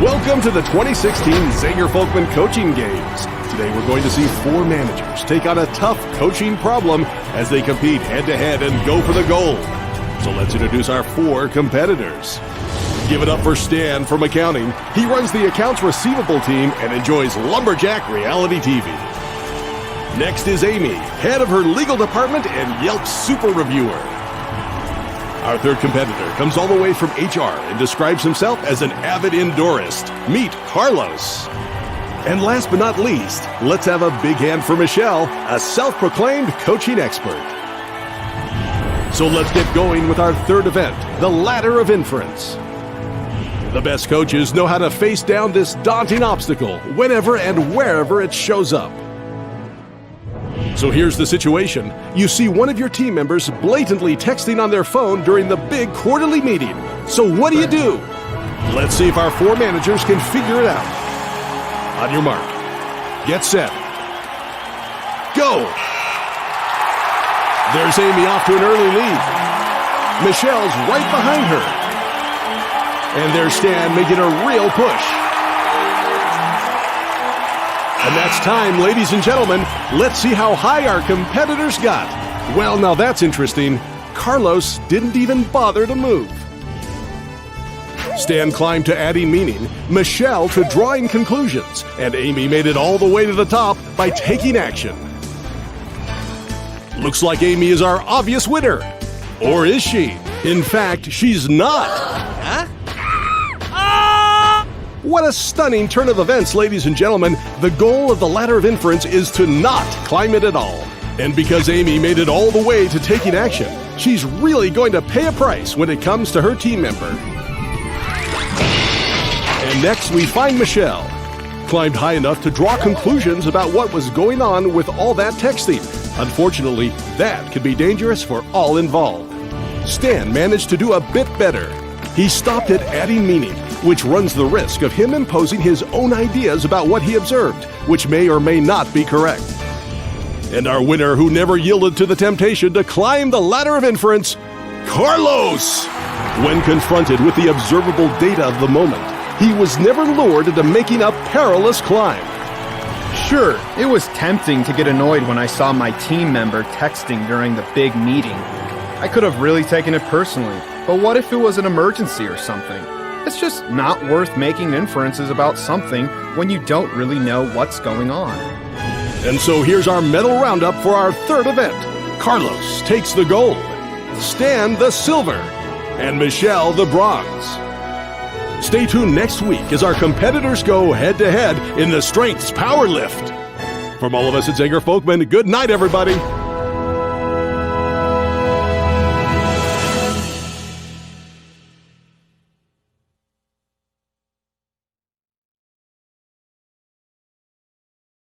Welcome to the 2016 Zenger Folkman Coaching Games. Today we're going to see 4 managers take on a tough coaching problem as they compete head-to-head and go for the gold. So let's introduce our 4 competitors. Give it up for Stan from accounting. He runs the accounts receivable team and enjoys lumberjack reality TV. Next is Amy, head of her legal department and Yelp super reviewer. Our third competitor comes all the way from HR and describes himself as an avid indoorist. Meet Carlos. And last but not least, let's have a big hand for Michelle, a self-proclaimed coaching expert. So let's get going with our third event, the Ladder of Inference. The best coaches know how to face down this daunting obstacle whenever and wherever it shows up. So here's the situation. You see one of your team members blatantly texting on their phone during the big quarterly meeting. So what do? Let's see if our 4 managers can figure it out. On your mark, get set, go! There's Amy off to an early lead. Michelle's right behind her. And there's Stan making a real push. And that's time, ladies and gentlemen. Let's see how high our competitors got. Well, now that's interesting. Carlos didn't even bother to move. Stan climbed to adding meaning, Michelle to drawing conclusions, and Amy made it all the way to the top by taking action. Looks like Amy is our obvious winner. Or is she? In fact, she's not. Huh? What a stunning turn of events, ladies and gentlemen. The goal of the Ladder of Inference is to not climb it at all. And because Amy made it all the way to taking action, she's really going to pay a price when it comes to her team member. And next we find Michelle. Climbed high enough to draw conclusions about what was going on with all that texting. Unfortunately, that could be dangerous for all involved. Stan managed to do a bit better. He stopped at adding meaning, which runs the risk of him imposing his own ideas about what he observed, which may or may not be correct. And our winner, who never yielded to the temptation to climb the Ladder of Inference, Carlos! When confronted with the observable data of the moment, he was never lured into making a perilous climb. Sure, it was tempting to get annoyed when I saw my team member texting during the big meeting. I could have really taken it personally, but what if it was an emergency or something? It's just not worth making inferences about something when you don't really know what's going on. And so here's our medal roundup for our third event. Carlos takes the gold, Stan the silver, and Michelle the bronze. Stay tuned next week as our competitors go head-to-head in the Strengths Power Lift. From all of us at Zenger Folkman, good night, everybody.